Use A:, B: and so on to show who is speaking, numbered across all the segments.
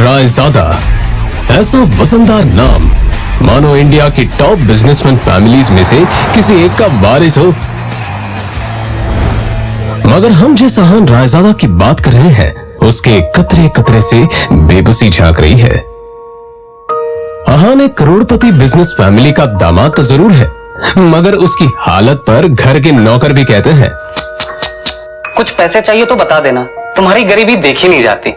A: रायजादा, ऐसा वजनदार नाम मानो इंडिया की टॉप बिजनेसमैन फैमिलीज में से किसी एक का वारिस हो। मगर हम जिस अहान रायजादा की बात कर रहे हैं उसके कतरे कतरे से बेबसी झांक रही है। अहान एक करोड़पति बिजनेस फैमिली का दामाद तो जरूर है, मगर उसकी हालत पर घर के नौकर भी कहते हैं,
B: कुछ पैसे चाहिए तो बता देना, तुम्हारी गरीबी देखी नहीं जाती।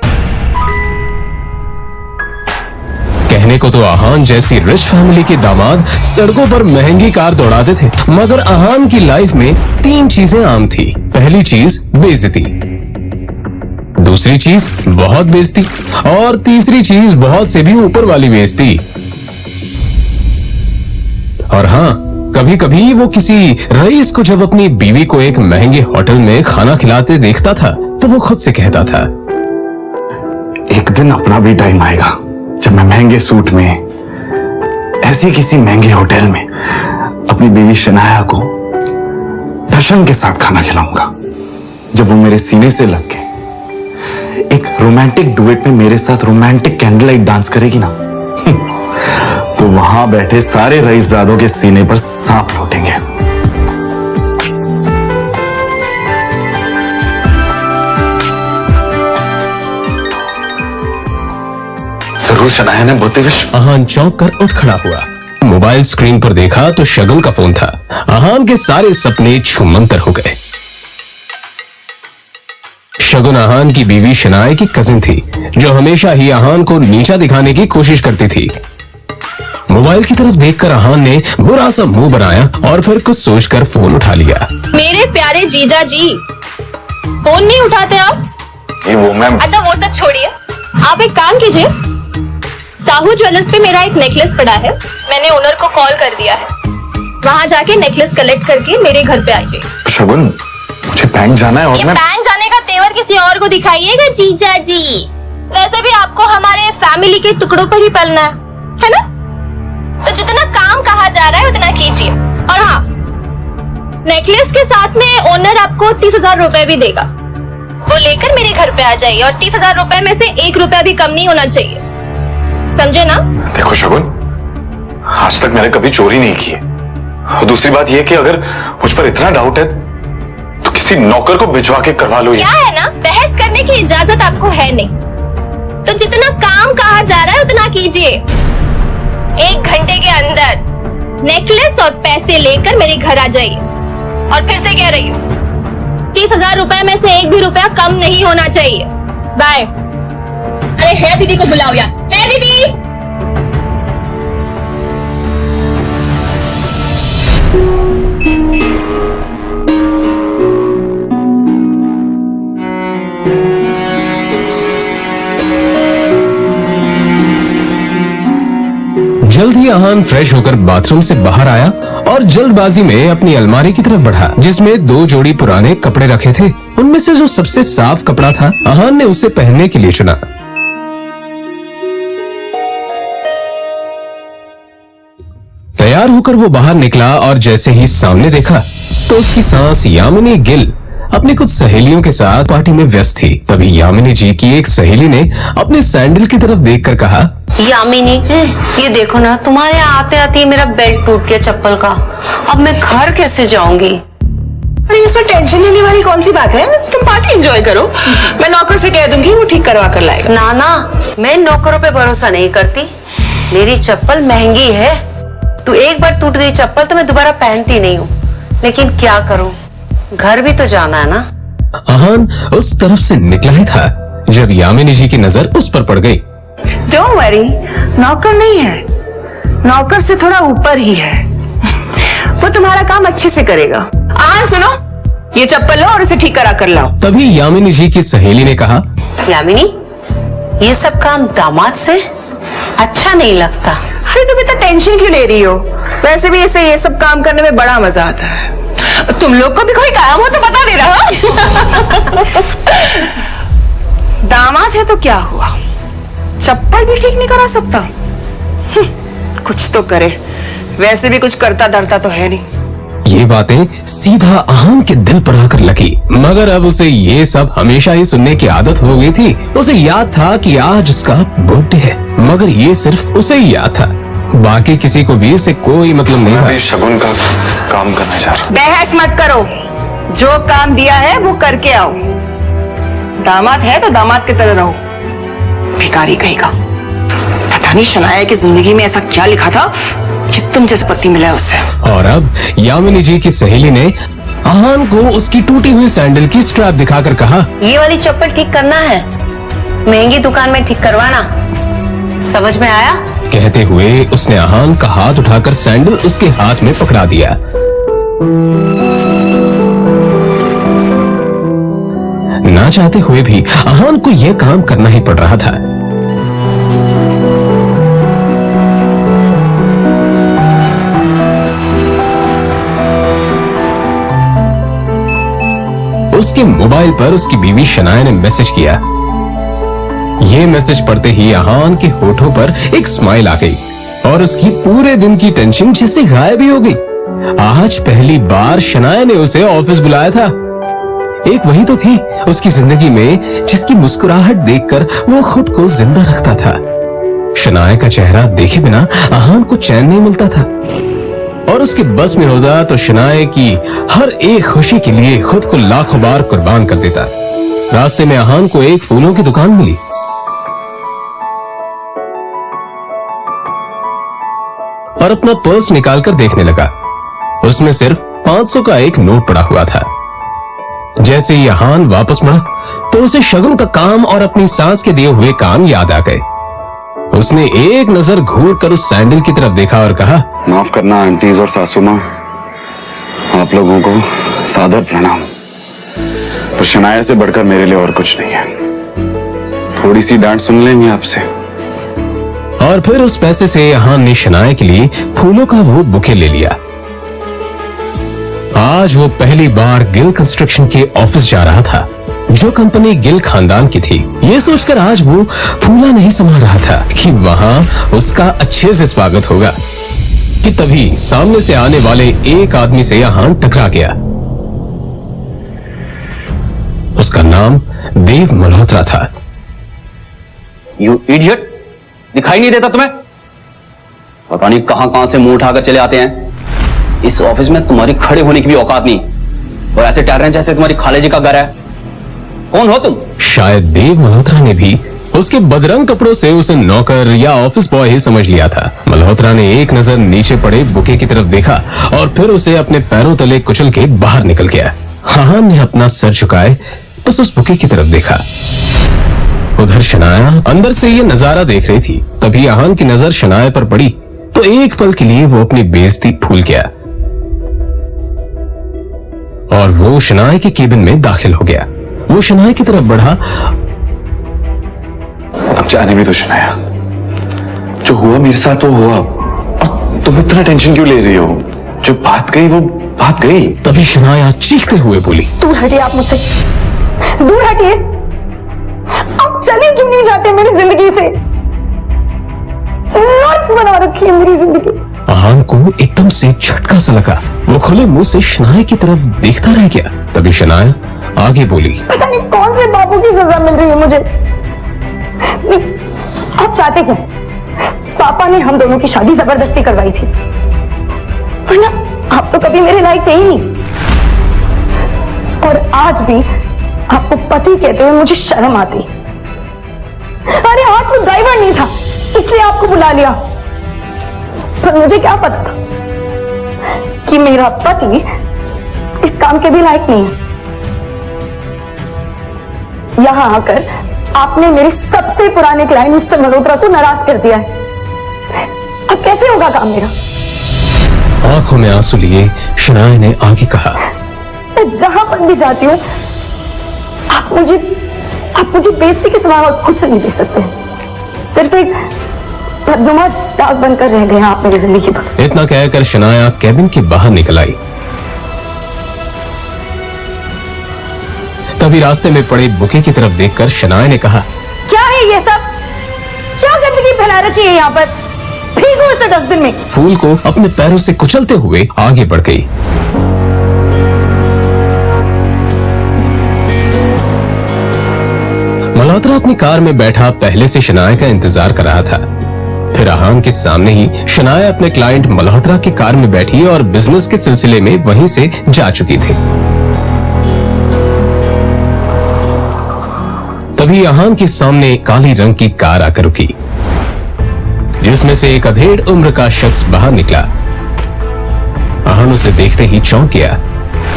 A: कहने को तो अहान जैसी रिच फैमिली के दामाद सड़कों पर महंगी कार दौड़ाते थे, मगर अहान की लाइफ में 3 चीजें आम थी। पहली चीज बेइज्जती, दूसरी चीज बहुत बेइज्जती और तीसरी चीज बहुत से भी ऊपर वाली बेइज्जती। और हाँ, कभी कभी वो किसी रईस को जब अपनी बीवी को एक महंगे होटल में खाना खिलाते देखता था तो वो खुद से कहता था,
C: एक दिन अपना भी टाइम आएगा जब मैं महंगे सूट में ऐसी किसी महंगे होटल में अपनी बीवी शनाया को दर्शन के साथ खाना खिलाऊंगा। जब वो मेरे सीने से लग के एक रोमांटिक डुएट में मेरे साथ रोमांटिक कैंडल लाइट डांस करेगी ना तो वहां बैठे सारे रईसजादों के सीने पर सांप लौटेंगे। जरूर शनाया ने बहुत विश्व।
A: अहान चौंक कर उठ खड़ा हुआ। मोबाइल स्क्रीन पर देखा तो शगुन का फोन था। अहान के सारे सपने छूमंतर हो गए। शगुन अहान की बीवी शनाया की कजिन थी जो हमेशा ही अहान को नीचा दिखाने की कोशिश करती थी। मोबाइल की तरफ देखकर अहान ने बुरा सा मुंह बनाया और फिर कुछ सोचकर फोन उठा लिया।
D: मेरे प्यारे जीजा जी, फोन नहीं उठाते आप?
C: वो मैम।
D: अच्छा वो सब छोड़िए, आप एक काम कीजिए, साहू ज्वेलर्स पे मेरा एक नेकलेस पड़ा है, मैंने ओनर को कॉल कर दिया है, वहाँ जाके नेकलेस कलेक्ट करके मेरे घर पे आ जाइए।
C: शगुन, मुझे बैंक जाना है और
D: ये
C: मैं
D: बैंक जाने का तेवर किसी और को दिखाइएगा जीजा जी। वैसे भी आपको हमारे फैमिली के टुकड़ों पर ही पलना है ना? तो जितना काम कहा जा रहा है उतना कीजिए। और हाँ, नेकलेस के साथ में ओनर आपको 30,000 रुपए भी देगा, वो लेकर मेरे घर पे आ जाइए और 30,000 रुपए में से 1 रुपया भी कम नहीं होना चाहिए, समझे ना?
C: देखो शगुन, आज तक मैंने कभी चोरी नहीं की है। और दूसरी बात यह कि अगर मुझ पर इतना डाउट है तो किसी नौकर को भिजवा के करवा लो।
D: क्या है ना, बहस करने की इजाजत आपको है नहीं, तो जितना काम कहा जा रहा है उतना कीजिए। 1 घंटे के अंदर नेकलेस और पैसे लेकर मेरे घर आ जाइए। और फिर से कह रही हूँ, 30,000 रुपए में से 1 भी रुपया कम नहीं होना चाहिए। बाय। अरे है दीदी को बुलाओ यार, है दीदी।
A: जल्द ही अहान फ्रेश होकर बाथरूम से बाहर आया और जल्दबाजी में अपनी अलमारी की तरफ बढ़ा जिसमें 2 जोड़ी पुराने कपड़े रखे थे। उनमें से जो सबसे साफ कपड़ा था अहान ने उसे पहनने के लिए चुना। तैयार होकर वो बाहर निकला और जैसे ही सामने देखा तो उसकी सांस यामिनी गिल अपनी कुछ सहेलियों के साथ पार्टी में व्यस्त थी। तभी यामिनी जी की एक सहेली ने अपने सैंडल की तरफ देखकर कहा,
E: यामिनी, ये देखो ना, तुम्हारे आते आते ही मेरा बेल्ट टूट गया चप्पल का। अब मैं घर कैसे जाऊंगी?
F: अरे इसमें टेंशन लेने वाली कौन सी बात है? तुम पार्टी एंजॉय करो, मैं नौकर से कह दूंगी, वो ठीक करवा कर लाएगा।
E: ना ना, मैं नौकरों पे भरोसा नहीं करती। मेरी चप्पल महंगी है, तो एक बार टूट गई चप्पल तो मैं दोबारा पहनती नहीं हूँ। लेकिन क्या करूँ, घर भी तो जाना है ना।
A: अहान उस तरफ से निकला ही था जब यामिनी जी की नजर उस पर पड़ गई।
F: डोंट वरी, नौकर नहीं है, नौकर से थोड़ा ऊपर ही है, वो तुम्हारा काम अच्छे से करेगा। सुनो, ये चप्पल लो और इसे ठीक करा कर लाओ।
A: तभी यामिनी जी की सहेली ने कहा,
E: यामिनी, ये सब काम दामाद से अच्छा नहीं लगता।
F: अरे तुम इतना टेंशन क्यों ले रही हो? वैसे भी इसे ये सब काम करने में बड़ा मजा आता है। तुम लोग को भी कोई काम हो तो बता दे रहा। दामाद है तो क्या हुआ, चप्पल भी ठीक नहीं करा सकता? कुछ तो करे, वैसे भी कुछ करता धरता तो है नहीं।
A: ये बातें सीधा अहान के दिल पर आकर लगी, मगर अब उसे ये सब हमेशा ही सुनने की आदत हो गई थी। उसे याद था कि आज उसका बर्थडे है, मगर ये सिर्फ उसे ही याद था, बाकी किसी को भी इससे कोई मतलब नहीं
C: मैं भी
A: था।
C: शगुन का काम करने जा रहा हूँ।
F: बहस मत करो, जो काम दिया है वो करके आओ। दामाद है तो दामाद की तरह रहो। भिखारी कहेगा। पता नहीं शनाया की जिंदगी में ऐसा क्या लिखा था कि तुम जैसा पति मिला है उससे।
A: और अब यामिनी जी की सहेली ने अहान को उसकी टूटी हुई सैंडल की स्ट्रैप दिखाकर कहा,
E: ये वाली चप्पल ठीक करना है, महंगी दुकान में ठीक करवाना, समझ में आया?
A: कहते हुए उसने अहान का हाथ उठाकर सैंडल उसके हाथ में पकड़ा दिया। ना चाहते हुए भी अहान को यह काम करना ही पड़ रहा था। उसके मोबाइल पर उसकी बीवी शनाया ने मैसेज किया। ये मैसेज पढ़ते ही अहान के होठों पर एक स्माइल आ गई और उसकी पूरे दिन की टेंशन जैसे गायब ही हो गई। आज पहली बार शनाया ने उसे ऑफिस बुलाया था। एक वही तो थी उसकी जिंदगी में जिसकी मुस्कुराहट देखकर वो खुद को जिंदा रखता था। शनाया का चेहरा देखे बिना अहान को चैन नहीं मिलता था और उसके बस में होता तो शनाया की हर एक खुशी के लिए खुद को लाखों बार कुर्बान कर देता। रास्ते में अहान को एक फूलों की दुकान मिली और अपना पर्स निकालकर देखने लगा। उसमें सिर्फ 500 का एक नोट पड़ा हुआ था। जैसे ही अहान वापस मुड़ा तो उसे शगुन का काम और अपनी सास के दिए हुए काम याद आ गए। उसने एक नजर घूर कर उस सैंडल की तरफ देखा और कहा,
C: माफ करना आंटीज और सासू माँ, आप लोगों को सादर प्रणाम। पर शनाया से बढ़कर मेरे लिए और कुछ नहीं है। थोड़ी सी डांट सुन लेंगे आपसे।
A: और फिर उस पैसे से अहान ने शनाया के लिए फूलों का वो बुके ले लिया। आज वो पहली बार गिल कंस्ट्रक्शन के ऑफिस जा रहा था, जो कंपनी गिल खानदान की थी। ये सोचकर आज वो फूला नहीं समा रहा था कि वहां उसका अच्छे से स्वागत होगा कि तभी सामने से आने वाले एक आदमी से अहान टकरा गया। उसका नाम देव मल्होत्रा था।
G: यू इडियट, दिखाई नहीं देता तुम्हें? पता नहीं कहां कहां से मुंह उठाकर चले आते हैं। इस ऑफिस में तुम्हारी खड़े होने की भी औकात नहीं और ऐसे टहर रहे हैं जैसे तुम्हारी खाले जी का घर है। कौन हो तुम?
A: शायद देव मल्होत्रा ने भी उसके बदरंग कपड़ों से उसे नौकर या ऑफिस बॉय ही समझ लिया था। मल्होत्रा ने एक नजर नीचे पड़े बुके की तरफ देखा और फिर उसे अपने पैरों तले कुचल के बाहर निकल गया। अहान ने अपना सर झुकाए बस उस बुके की तरफ देखा। उधर शनाया अंदर से ये नजारा देख रही थी। तभी अहान की नजर शनाया पर पड़ी तो एक पल के लिए वो अपनी बेइज्जती भूल गया और वो शनाया के केबिन में दाखिल हो गया। वो शनाया की तरफ बढ़ा।
C: अब जाने भी तो शनाया, जो हुआ मेरे साथ वो हुआ। और तुम इतना टेंशन क्यों ले रही हो? जो बात गई वो बात गई।
A: तभी शनाया चीखते हुए बोली,
H: दूर हटिए आप मुझसे, दूर हटिए। आप चले क्यों नहीं जाते मेरी जिंदगी से? नर्क बना रखी है मेरी जिंदगी।
A: अहान को एकदम से झटका सा लगा। वो खुले मुंह से शनाया की तरफ देखता रह गया। तभी शनाया आगे बोली,
H: पता नहीं कौन से बाबू की सजा मिल रही है मुझे। आप चाहते क्या? पापा ने हम दोनों की शादी जबरदस्ती करवाई थी, वरना आप तो कभी मेरे लायक थे ही नहीं। और आज भी आपको पति कहते हुए मुझे शर्म आती। अरे आज तो ड्राइवर नहीं था इसलिए आपको बुला लिया, पर मुझे क्या पता था कि मेरा पति इस काम के भी लायक नहीं है। यहां आकर आपने मेरे सबसे पुराने क्लाइंट मिस्टर मल्होत्रा को नाराज कर दिया है। अब कैसे होगा काम मेरा?
A: आंखों में आंसू लिए शनाया ने आगे कहा,
H: मैं जहां पर भी जाती हूँ आप मुझे बेइज्जती के सिवा और कुछ नहीं दे सकते। सिर्फ एक बदनुमा दाग बनकर रह गए हैं आप मेरी जिंदगी पर।
A: इतना कहकर शनाया केबिन के बाहर निकल आई। तभी रास्ते में पड़े बुके की तरफ देखकर शनाया ने कहा,
H: क्या है ये सब? क्या गंदगी फैला रखी है यहाँ पर? फेंको इसे डस्टबिन में।
A: फूल को अपने पैरों से कुचलते हुए आगे बढ़ गई। अपनी कार में बैठा पहले से शनाया का इंतजार कर रहा था। फिर अहान के सामने ही शनाया अपने क्लाइंट मल्होत्रा की कार में बैठी और बिजनेस के सिलसिले में वहीं से जा चुकी थी। तभी अहान के सामने काली रंग की कार आकर रुकी, जिसमें से एक अधेड़ उम्र का शख्स बाहर निकला। अहान उसे देखते ही चौंक गया,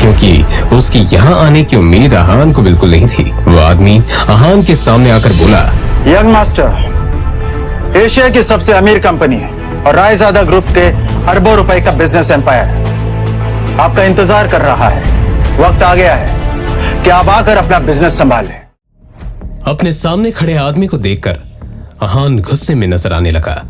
A: क्योंकि उसकी यहां आने की उम्मीद अहान को बिल्कुल नहीं थी। वो आदमी अहान के सामने आकर बोला,
I: यंग मास्टर, एशिया की सबसे अमीर कंपनी है और रायजादा ग्रुप के अरबों रुपए का बिजनेस एम्पायर है। आपका इंतजार कर रहा है। वक्त आ गया है कि आप आकर अपना बिजनेस संभालें।
A: अपने सामने खड़े आदमी को देखकर अहान गुस्से में नजर आने लगा।